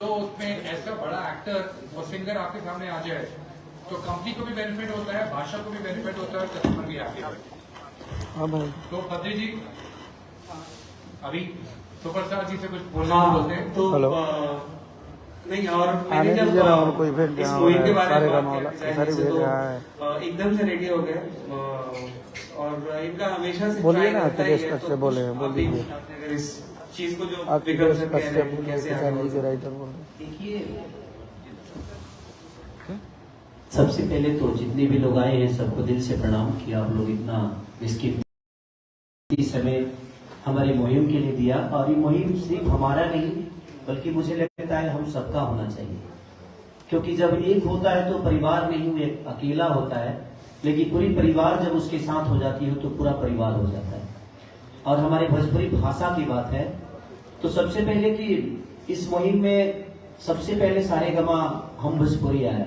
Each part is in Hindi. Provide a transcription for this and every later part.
तो उसमें ऐसा बड़ा एक्टर और सिंगर आपके सामने आ जाए तो कंपनी को भी बेनिफिट होता है, भाषा को भी बेनिफिट होता है, कस्टमर भी हैप्पी होता है। हाँ भाई। तो बद्री जी अभी सुपरस्टार जी से कुछ बोलना बोलते हैं तो हेलो। नहीं, और आने मैंने दीजिए ना, और कोई जब भेज इस दिया मूवी के बारे सारे में का बात मामला किया सारी डिजाइन से, भेज रहा है। तो एकदम से रेडी हो गए। और इनका हमेशा से बोलिए try ना, रहता ही अखिलेश है, कश्यप तो बोले, कुछ बोल आप भी दीजिए। अगर इस चीज को जो अखिलेश विकल्प से कह रहे कश्यप हैं, कैसे किसान आगे जी के बढ़ राइटर बोल रहे हैं। देखिए, सबसे पहले तो जितने भी लोग आए हैं सबको दिल से प्रणाम कि आप लोग इतना इसकी समय हमारी मुहिम के लिए दिया। और ये मुहिम सिर्फ हमारा नहीं बल्कि मुझे लगता है हम सबका होना चाहिए, क्योंकि जब एक होता है तो परिवार नहीं, एक अकेला होता है, लेकिन पूरी परिवार जब उसके साथ हो जाती है तो पूरा परिवार हो जाता है। और हमारे भोजपुरी भाषा की बात है तो सबसे पहले कि इस मुहिम में सबसे पहले सारेगामा हम भोजपुरी आया,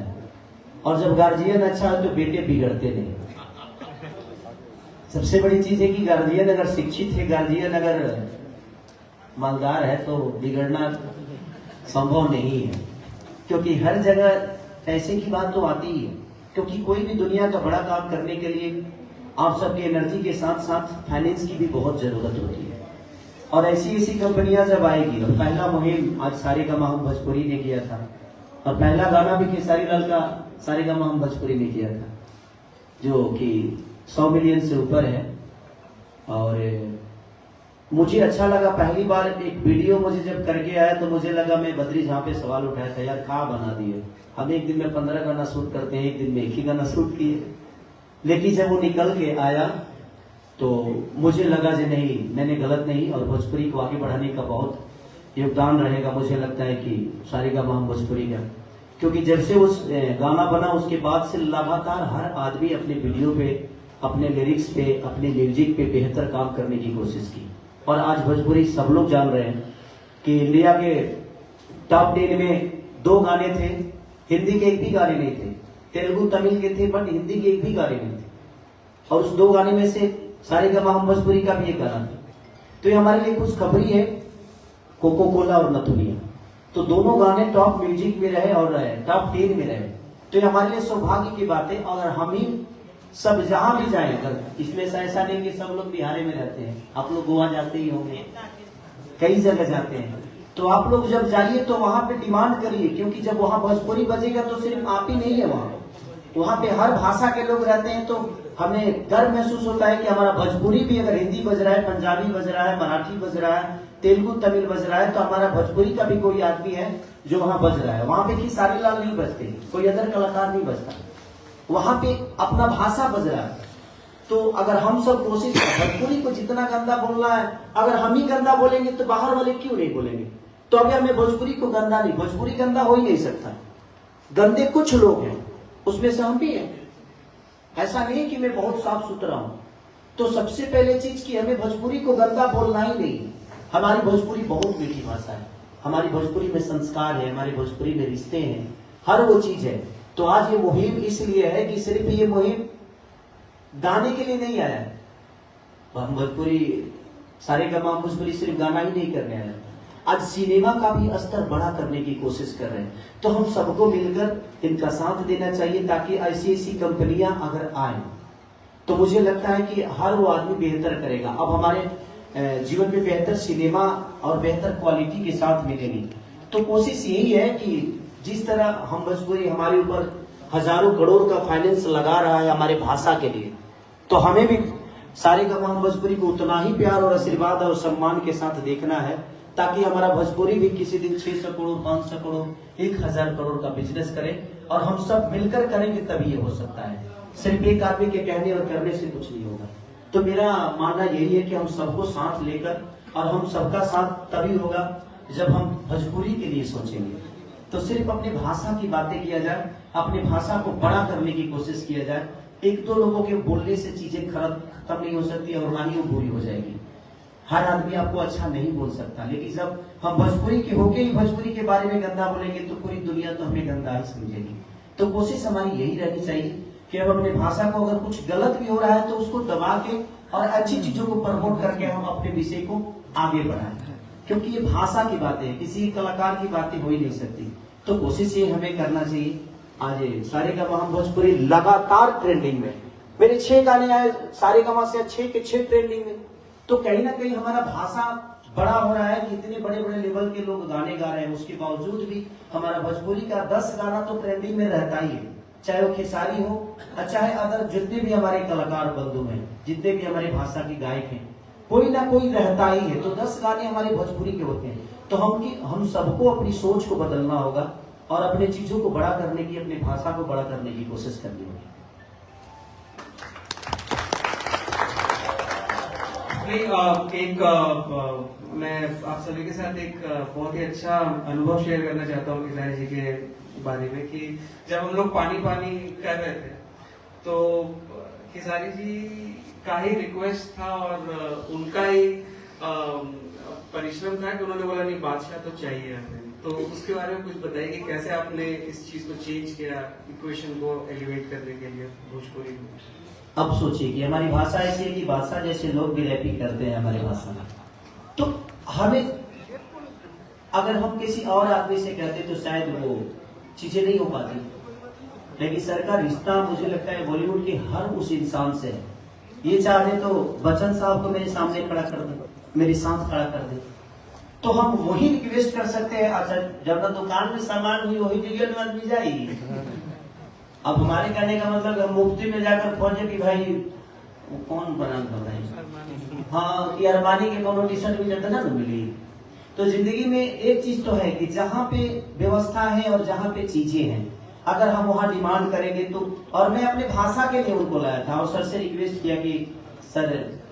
और जब गार्जियन अच्छा है तो बेटे बिगड़ते नहीं। सबसे बड़ी चीज है कि गार्जियन अगर शिक्षित है, गार्जियन अगर मालदार है तो बिगड़ना संभव नहीं है, क्योंकि हर जगह पैसे की बात तो आती ही है। क्योंकि कोई भी दुनिया का बड़ा काम करने के लिए आप सबकी एनर्जी के साथ साथ फाइनेंस की भी बहुत जरूरत होती है। और ऐसी ऐसी कंपनियां जब आएगी, और पहला मुहिम आज सारेगामा हम भोजपुरी ने किया था, और पहला गाना भी खेसारी लाल का सारेगामा हम भोजपुरी ने किया था, जो कि 100 मिलियन से ऊपर है। और मुझे अच्छा लगा, पहली बार एक वीडियो मुझे जब करके आया तो मुझे लगा, मैं बद्री जहाँ पे सवाल उठाया था, यार कहाँ बना दिए, हम एक दिन में 15 गाना शूट करते हैं, एक दिन में एक ही गाना शूट किए। लेकिन जब वो निकल के आया तो मुझे लगा कि नहीं, मैंने गलत नहीं, और भोजपुरी को आगे बढ़ाने का बहुत योगदान रहेगा। मुझे लगता है कि सारेगामा हम भोजपुरी का, क्योंकि जब से उस गाना बना उसके बाद से लगातार हर आदमी अपने वीडियो पे, अपने लिरिक्स पे, अपने म्यूजिक पे बेहतर काम करने की कोशिश की। और आज भोजपुरी सब लोग जान रहे हैं कि इंडिया के टॉप 10 में 2 गाने थे, हिंदी के एक भी गाने नहीं थे, तेलुगु तमिल के थे बट हिंदी के एक भी गाने नहीं थे। और उस 2 गाने में से सारेगामा हम भोजपुरी का भी एक गाना था। तो ये हमारे लिए खुशखबरी है, कोको कोला और नथुनिया, तो दोनों गाने टॉप म्यूजिक में रहे और टॉप 10 में रहे। तो ये हमारे लिए सौभाग्य की बात है। और हम ही सब जहां भी जाए, अगर इसमें से ऐसा नहीं कि सब लोग बिहार में रहते हैं, आप लोग गोवा जाते ही होंगे, कई जगह जाते हैं, तो आप लोग जब जाइए तो वहां पे डिमांड करिए, क्योंकि जब वहां भोजपुरी बजेगा तो सिर्फ आप ही नहीं है, वहां पे हर भाषा के लोग रहते हैं। तो हमें गर्व महसूस होता है कि हमारा भोजपुरी भी अगर हिंदी बज रहा है, पंजाबी बज रहा है, मराठी बज रहा है, तेलुगु तमिल बज रहा है, तो हमारा भोजपुरी का भी कोई आदमी है जो वहां बज रहा है। वहां पे खेसारी लाल नहीं बजते, कोई अदर कलाकार नहीं बजता, वहां पे अपना भाषा बज रहा है। तो अगर हम सब कोशिश करें, भोजपुरी को जितना गंदा बोलना है, अगर हम ही गंदा बोलेंगे तो बाहर वाले क्यों नहीं बोलेंगे। तो अभी हमें भोजपुरी को गंदा नहीं, भोजपुरी गंदा हो ही नहीं सकता। गंदे कुछ लोग हैं, उसमें से हम भी हैं। ऐसा नहीं कि मैं बहुत साफ सुथरा हूं। तो सबसे पहले चीज की हमें भोजपुरी को गंदा बोलना ही नहीं। हमारी भोजपुरी बहुत मीठी भाषा है, हमारी भोजपुरी में संस्कार है, हमारी भोजपुरी में रिश्ते हैं, हर वो चीज है। तो आज ये मुहिम इसलिए है कि सिर्फ ये मुहिम गाने के लिए नहीं आया है। हम भोजपुरी सारेगामा भोजपुरी सिर्फ गाना ही नहीं करने आया, आज सिनेमा का भी स्तर बड़ा करने की कोशिश कर रहे हैं। तो हम सबको मिलकर इनका साथ देना चाहिए, ताकि ऐसी ऐसी कंपनियां अगर आए तो मुझे लगता है कि हर वो आदमी बेहतर करेगा। अब हमारे जीवन में बेहतर सिनेमा और बेहतर क्वालिटी के साथ मिलेगी। तो कोशिश यही है कि जिस तरह हम भोजपुरी, हमारे ऊपर हजारों करोड़ का फाइनेंस लगा रहा है हमारे भाषा के लिए, तो हमें भी सारेगामा हम भोजपुरी को उतना ही प्यार और आशीर्वाद और सम्मान के साथ देखना है, ताकि हमारा भोजपुरी भी किसी दिन 600 करोड़, 500 करोड़, 1000 करोड़ का बिजनेस करे। और हम सब मिलकर करेंगे तभी ये हो सकता है, सिर्फ एक आदमी के कहने और करने से कुछ नहीं होगा। तो मेरा मानना यही है कि हम सबको साथ लेकर, और हम सबका साथ तभी होगा जब हम भोजपुरी के लिए सोचेंगे। तो सिर्फ अपनी भाषा की बातें किया जाए, अपनी भाषा को बड़ा करने की कोशिश किया जाए। 1-2 लोगों के बोलने से चीजें खत्म नहीं हो सकती और ना ही वो बुरी हो जाएगी। हर आदमी आपको अच्छा नहीं बोल सकता, लेकिन जब हम भोजपुरी के होके ही भोजपुरी के बारे में गंदा बोलेंगे तो पूरी दुनिया तो हमें गंदा ही समझेगी। तो कोशिश हमारी यही रहनी चाहिए कि हम अपनी भाषा को, अगर कुछ गलत भी हो रहा है तो उसको दबा के और अच्छी चीजों को प्रमोट करके हम अपने विषय को आगे बढ़ाएं। क्योंकि ये भाषा की बातें हैं, किसी कलाकार की बातें हो ही नहीं सकती। तो कोशिश ये हमें करना चाहिए। आज सारेगामा भोजपुरी लगातार ट्रेंडिंग में, मेरे 6 गाने आए सारेगामा से 6 के 6 ट्रेंडिंग में। तो कहीं ना कहीं हमारा भाषा बड़ा हो रहा है कि इतने बड़े बड़े लेवल के लोग गाने गा रहे हैं, उसके बावजूद भी हमारा भोजपुरी का 10 गाना तो ट्रेंडिंग में रहता ही है, चाहे वो खेसारी हो, चाहे अदर जितने भी हमारे कलाकार बंधु हैं, जितने भी हमारे भाषा के गायक हैं, कोई ना कोई रहता ही है। तो 10 गाने हमारे भोजपुरी के होते हैं। तो हम सबको अपनी सोच को बदलना होगा और अपने चीजों को बड़ा करने की, अपनी भाषा को बड़ा करने की कोशिश करनी होगी। मैं आप सभी के साथ एक बहुत ही अच्छा अनुभव शेयर करना चाहता हूँ खेसारी जी के बारे में, कि जब हम लोग पानी पानी कर रहे थे तो खेसारी जी का ही रिक्वेस्ट था और उनका ही परिश्रम था कि उन्होंने बोला नहीं बादशाह तो चाहिए हमें। तो उसके बारे में कुछ बताइए कि कैसे आपने इस चीज को चेंज किया, इक्वेशन को एलिवेट करने के लिए भोजपुरी में। अब सोचिए कि हमारी भाषा ऐसी है कि भाषा जैसे लोग भी रैपिंग करते हैं हमारी भाषा में, तो हमें अगर हम किसी और आदमी से कहते तो शायद वो चीजें नहीं हो पाती। लेकिन सरकार रिश्ता मुझे लगता है बॉलीवुड के हर उस इंसान से है। ये चाहे तो बच्चन साहब को मेरे सामने खड़ा कर दे, मेरे साथ खड़ा कर दे, तो हम वही रिक्वेस्ट कर सकते हैं। अच्छा, जब ना दुकान में सामान हुई वही जगह में आदमी जाएगी। अब हमारे कहने का मतलब हम मुफ्ती में जाकर खोजे कि भाई वो कौन बना बताए, हाँ कि अरमानी के कोनो टी शर्ट भी ना मिली। तो जिंदगी में एक चीज तो है कि जहाँ पे व्यवस्था है और जहाँ पे चीजें हैं, अगर हम वहाँ डिमांड करेंगे तो। और मैं अपने भाषा के लिए उनको लाया था और सर से रिक्वेस्ट किया कि सर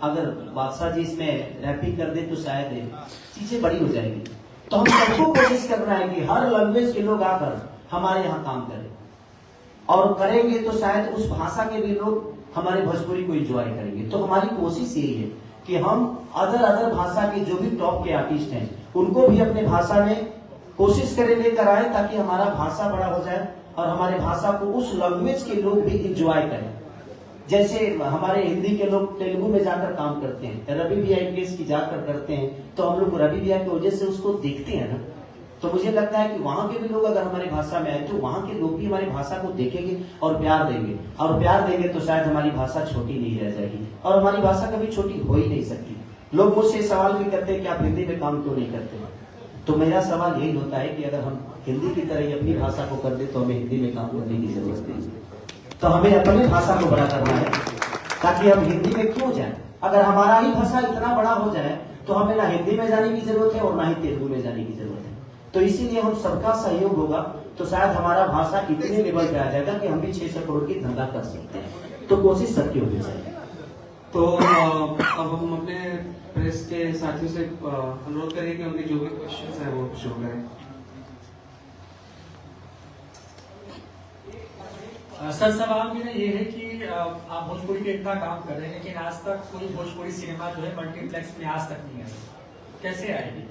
अगर बादशाह जी इसमें रैपिंग कर दे तो शायद चीजें बड़ी हो जाएगी। तो हम सबको कोशिश करना है कि हर लैंग्वेज के लोग आकर हमारे यहाँ काम करें, और करेंगे तो शायद उस भाषा के भी लोग हमारे भोजपुरी को एंजॉय करेंगे। तो हमारी कोशिश यही है कि हम अदर भाषा के जो भी टॉप के आर्टिस्ट हैं उनको भी अपने भाषा में कोशिश करें लेकर आए, ताकि हमारा भाषा बड़ा हो जाए और हमारे भाषा को उस लैंग्वेज के लोग भी एंजॉय करें। जैसे हमारे हिंदी के लोग तेलुगु में जाकर काम करते हैं, रवि भैया IPS की जाकर करते हैं, तो हम लोग रवि भैया की वजह से उसको देखते हैं ना। तो मुझे लगता है कि वहां के भी लोग अगर हमारी भाषा में आए तो वहां के लोग भी हमारी भाषा को देखेंगे और प्यार देंगे, और प्यार देंगे तो शायद हमारी भाषा छोटी नहीं रह जाएगी। और हमारी भाषा कभी छोटी हो ही नहीं सकती। लोग मुझसे सवाल भी करते हैं कि आप हिंदी में काम क्यों नहीं करते, तो मेरा सवाल यही होता है कि अगर हम हिंदी की तरह ही अपनी भाषा को कर दे तो हमें हिंदी में काम करने की जरूरत नहीं। तो हमें अपनी भाषा को बड़ा करना है, ताकि हम हिंदी में क्यों जाएं। अगर हमारा ही भाषा इतना बड़ा हो जाए तो हमें ना हिंदी में जाने की जरूरत है और ना ही तेलुगु में जाने की जरूरत है। तो इसीलिए हम सबका सहयोग होगा तो शायद हमारा भाषा इतने लेवल पे आ जाएगा कि हम भी 600 करोड़ की धंधा कर सकते हैं। तो कोशिश सबकी होनी चाहिए। तो अब हम अपने प्रेस के साथियों से अनुरोध करें कि उनके जो भी क्वेश्चंस हैं वो शो करें। सर, सवाल मेरा ये है कि आप भोजपुरी में इतना काम कर रहे हैं लेकिन आज तक कोई भोजपुरी सिनेमा जो है मल्टीप्लेक्स में आज तक नहीं आई, कैसे आएगी?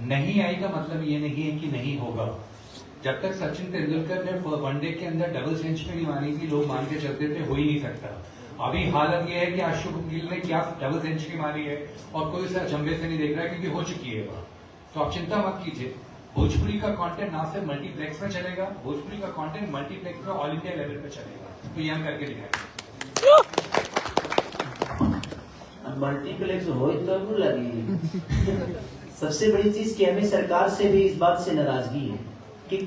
नहीं आई का मतलब ये नहीं है कि नहीं होगा। जब तक सचिन तेंदुलकर ने वनडे के अंदर डबल सेंचुरी नहीं मानी थी, लोग मान के चलते थे हो ही नहीं सकता। अभी हालत ये है कि अशोक गिल ने क्या डबल सेंचुरी मारी है और कोई सर जम्बे से नहीं देख रहा है क्योंकि हो चुकी है वह। तो आप चिंता मत कीजिए, भोजपुरी का कंटेंट ना सिर्फ मल्टीप्लेक्स में चलेगा, भोजपुरी का कंटेंट मल्टीप्लेक्स में ऑल इंडिया लेवल पे चलेगा। तो ये हम करके दिखाएंगे। मल्टीप्लेक्स हो तब लगी। सबसे बड़ी चीज कि हमें सरकार से भी इस बात से नाराजगी है कि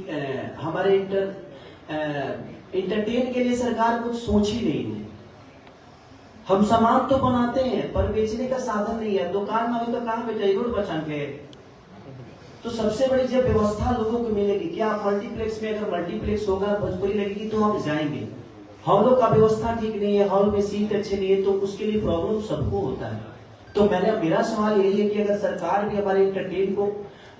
हमारे इंटरटेन के लिए सरकार कुछ सोच ही नहीं है। हम सामान तो बनाते हैं पर बेचने का साधन नहीं है। दुकान में तो कहाँ बेचे, रोड बचान के। तो सबसे बड़ी जब व्यवस्था लोगों को मिलेगी, क्या मल्टीप्लेक्स में अगर मल्टीप्लेक्स होगा भोजपुरी लगेगी तो हम जाएंगे। हॉलों का व्यवस्था ठीक नहीं है, हॉल में सीट अच्छे नहीं है, तो उसके लिए प्रॉब्लम सबको होता है। तो मेरा सवाल यही है कि अगर सरकार भी हमारे इंटरटेन को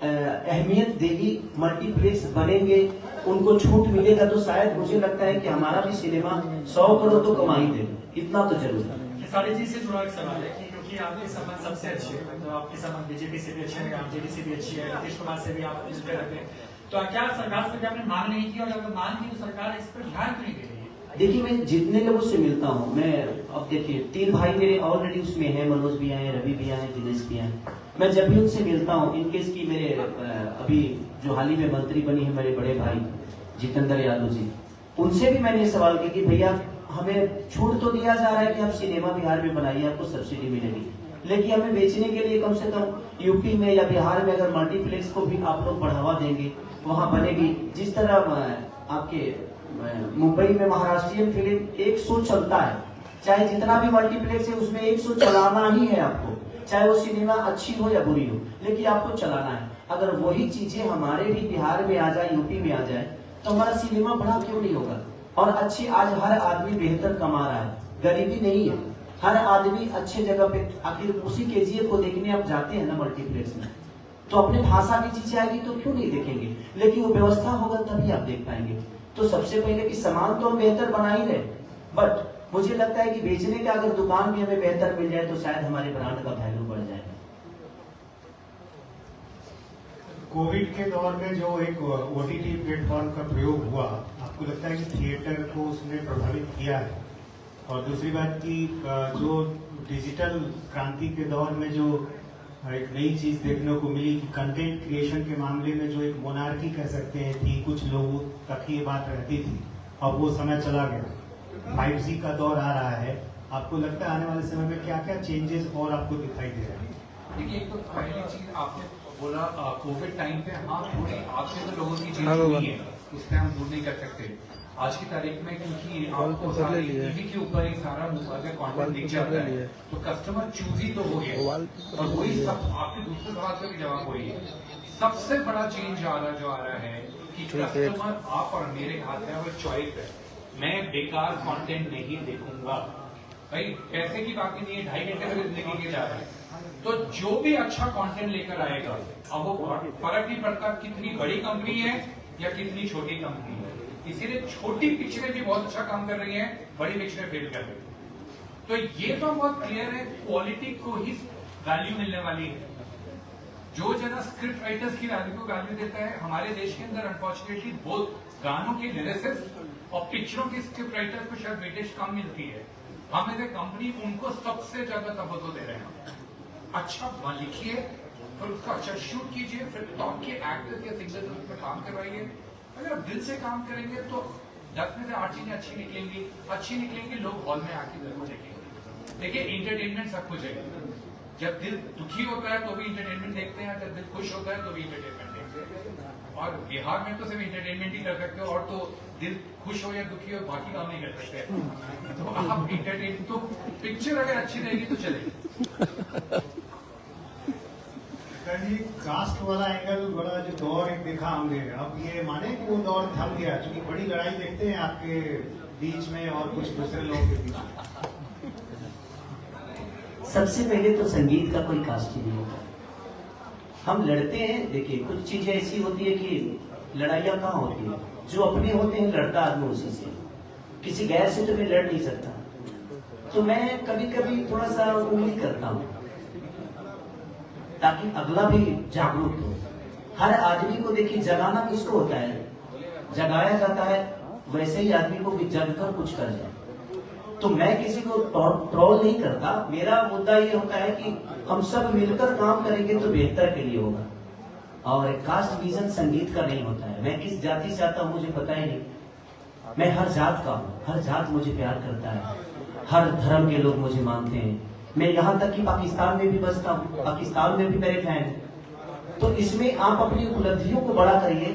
अहमियत देगी, मल्टीप्लेक्स बनेंगे, उनको छूट मिलेगा, तो शायद मुझे लगता है कि हमारा भी सिनेमा 100 करोड़ तो कमा ही देगा। इतना तो जरूर है। खेसारी जी से जुड़ा एक सवाल है कि क्योंकि आपके संबंध सबसे अच्छे हैं, तो आपके संबंध बीजेपी से भी अच्छे हैं, आरजेडी से भी अच्छी है, नीतीश कुमार से भी आप इस पे रखते हैं, तो क्या सरकार से आपने मांग नहीं की, और अगर मांग की तो सरकार इस पर ध्यान क्यों नहीं दे रही है? देखिए मैं जितने लोगों से मिलता हूँ, मैं अब देखिए 3 भाई मेरे ऑलरेडी उसमें हैं, मनोज भी आए, रवि भी आए, दिनेश भी आए। मैं जब भी उनसे मिलता हूँ, इनकेस की मेरे अभी जो हाल ही में मंत्री बनी है मेरे बड़े भाई जितेंद्र यादव जी, उनसे भी मैंने सवाल किया कि भैया हमें छूट तो दिया जा रहा है कि आप सिनेमा बिहार में बनाइए, आपको सब्सिडी मिलेगी, लेकिन हमें बेचने के लिए कम से कम यूपी में या बिहार में अगर मल्टीप्लेक्स को भी आप लोग बढ़ावा देंगे, वहां बनेगी। जिस तरह आपके मुंबई में महाराष्ट्रियन फिल्म 1 शो चलता है, चाहे जितना भी मल्टीप्लेक्स है उसमें 1 शो चलाना ही है आपको, चाहे वो सिनेमा अच्छी हो या बुरी हो, लेकिन आपको चलाना है। अगर वही चीजें हमारे भी बिहार में आ जाए, यूपी में आ जाए, तो हमारा सिनेमा बड़ा क्यों नहीं होगा। और अच्छी, आज हर आदमी बेहतर कमा रहा है, गरीबी नहीं है, हर आदमी अच्छे जगह पे, आखिर उसी केजीएफ को देखने आप जाते हैं ना मल्टीप्लेक्स में, तो अपने भाषा की चीजें आएगी तो क्यों नहीं देखेंगे, लेकिन वो व्यवस्था होगा तभी आप देख पाएंगे। तो सबसे पहले कि सामान तो हम बेहतर बना ही रहे, बट मुझे लगता है कि बेचने का अगर दुकान भी हमें बेहतर मिल जाए तो शायद हमारे ब्रांड का वैल्यू बढ़ जाएगा। कोविड के दौर में जो एक ओटीटी प्लेटफॉर्म का प्रयोग हुआ, आपको लगता है कि थिएटर को उसने प्रभावित किया है? और दूसरी बात की जो डिजिटल क्रांति के दौर में जो एक नई चीज देखने को मिली कि कंटेंट क्रिएशन के मामले में जो एक मोनार्की कह सकते हैं थी, कुछ लोगों तक ये बात रहती थी, अब वो समय चला गया, 5G का दौर आ रहा है, आपको लगता है आने वाले समय में क्या क्या चेंजेस और आपको दिखाई दे रहे हैं? देखिए, एक तो पहली चीज आपने बोला कोविड टाइम पे, हाँ थोड़ी आपसे तो लोगों की चीज हुई है, उससे हम दूर नहीं कर सकते आज की तारीख में, क्योंकि आपको सारे टीवी के ऊपर ही सारा अगर कॉन्टेंट दिख जाता है तो कस्टमर चूजी तो हो गया, और वही सब आपके दूसरे सवाल का भी जवाब वही है। सबसे बड़ा चेंज आ रहा है कि कस्टमर आप और मेरे हाथ में वो चॉइस है, मैं बेकार कंटेंट नहीं देखूंगा भाई, पैसे की बात ही नहीं है, 2.5 घंटे में जिंदगी के जा रहा है, तो जो भी अच्छा कंटेंट लेकर आएगा, अब वो फर्क नहीं पड़ता कितनी बड़ी कंपनी है या कितनी छोटी कंपनी है, इसीलिए छोटी पिक्चरें भी बहुत अच्छा काम कर रही हैं, बड़ी पिक्चरें फेल कर रही हैं। तो ये तो बहुत क्लियर है, क्वालिटी को ही वैल्यू मिलने वाली है। जो जना स्क्रिप्ट राइटर्स की वैल्यू को वैल्यू देता है, हमारे देश के अंदर अनफॉर्चुनेटली बहुत गानों के लिरिसिस्ट और पिक्चरों के स्क्रिप्ट राइटर्स को शायद वेटेज कम मिलती है। हम एज ए कंपनी उनको सबसे ज्यादा तवज्जो दे रहे हैं। अच्छा लिखिए, फिर उसका अच्छा शूट कीजिए, फिर टॉप के एक्टर्स या सिंगर्स उस पर काम करवाइए। अगर आप दिल से काम करेंगे तो 10 में से 8 चीजें अच्छी निकलेंगी, लोग हॉल में आके जरूर देखेंगे। देखिए, इंटरटेनमेंट सब कुछ है, जब दिल दुखी होता है तो भी इंटरटेनमेंट देखते हैं, जब दिल खुश होता है तो भी इंटरटेनमेंट देखते हैं। और बिहार में तो सिर्फ इंटरटेनमेंट ही कर सकते हो, और तो दिल खुश हो या दुखी हो बाकी काम नहीं कर सकते। तो आप इंटरटेन, तो पिक्चर अगर अच्छी रहेगी तो चलेगी। जी, कास्ट वाला एंगल बड़ा जो दौर एक देखा हमने, अब ये माने कि वो दौर थम गया, क्योंकि बड़ी लड़ाई देखते हैं आपके बीच में और कुछ दूसरे लोगों के बीच में। सबसे पहले तो संगीत का कोई कास्ट ही नहीं होता, हम लड़ते हैं। देखिए, कुछ चीजें ऐसी होती है कि लड़ाइयाँ कहाँ होती है, जो अपने होते हैं लड़ता आदमी उसी से, किसी गैर से तो मैं लड़ नहीं सकता। तो मैं कभी कभी थोड़ा सा उंगली करता हूँ ताकि अगला भी जागरूक हो। हर आदमी को देखिए, जगाना किसको होता है, जगाया जाता है, वैसे ही आदमी को भी जगकर कुछ कर जाए। तो मैं किसी को ट्रोल नहीं करता, मेरा मुद्दा ये होता है कि हम सब मिलकर काम करेंगे तो बेहतर के लिए होगा। और कास्ट विजन संगीत का नहीं होता है, मैं किस जाति से आता हूँ मुझे पता ही नहीं, मैं हर जात का हूँ, हर जात मुझे प्यार करता है, हर धर्म के लोग मुझे मानते हैं। मैं यहाँ तक कि पाकिस्तान में भी बसता हूँ, पाकिस्तान में भी मेरे फैन हैं। तो इसमें आप अपनी उपलब्धियों को बड़ा करिए,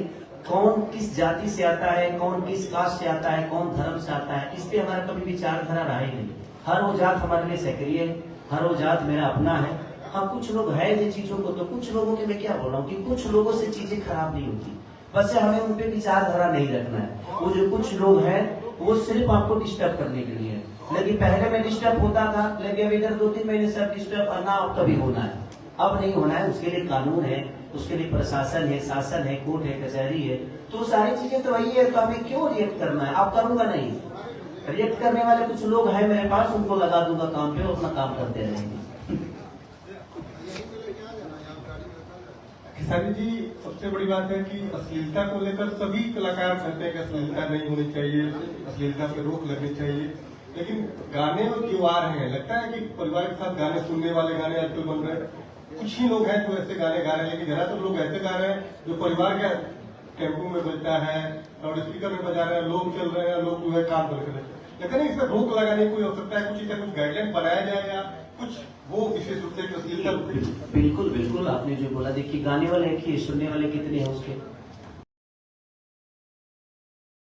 कौन किस जाति से आता है, कौन किस कास्ट से आता है, कौन धर्म से आता है, इस पे हमारा कभी विचारधारा रहा ही नहीं। हर वो जात हमारे लिए सक्रिय है, हर वो जात मेरा अपना है। हाँ, कुछ लोग है जिन चीजों को, तो कुछ लोगों के मैं क्या बोल रहा हूँ कि कुछ लोगों से चीजें खराब नहीं होती, बस हमें उन पे विचारधारा नहीं रखना है। वो जो कुछ लोग हैं वो सिर्फ आपको डिस्टर्ब करने के लिए है, लेकिन पहले मैं डिस्टर्ब होता था, लेकिन अब इधर 2-3 महीने से अब डिस्टर्ब करना अब कभी होना है, अब नहीं होना है। उसके लिए कानून है, उसके लिए प्रशासन है, शासन है, कोर्ट है, कचहरी है, तो सारी चीजें तो वही है। तो हमें क्यों रिएक्ट करना है, आप करूंगा नहीं। रिएक्ट करने वाले कुछ लोग हैं मेरे पास, उनको लगा दूंगा काम पे, अपना काम करते रहेंगे। खेसारी जी, सबसे बड़ी बात है कि अश्लीलता को लेकर सभी कलाकार कहते हैं कि अश्लीलता नहीं होनी चाहिए, अश्लीलता पे रोक लगनी चाहिए, लेकिन गाने जो आ रहे हैं लगता है कि परिवार के साथ गाने सुनने वाले गाने आजकल बन रहे हैं। कुछ ही लोग हैं जो ऐसे गाने गा रहे हैं, लेकिन ज्यादातर लोग ऐसे गा रहे हैं जो परिवार के टेम्पो में बजता है, लाउड स्पीकर में बजा रहे हैं, लोग चल रहे हैं, लोग जो है काम कर रहे हैं। लेकिन इसमें रोक लगाने की कोई आवश्यकता है, कुछ इसका कुछ गाइडलाइन बनाया जाए या कुछ वो विशेष रूप से अश्लीलता। बिल्कुल बिल्कुल, आपने जो बोला, देखिए गाने वाले एक ही, सुनने वाले कितने हैं उसके।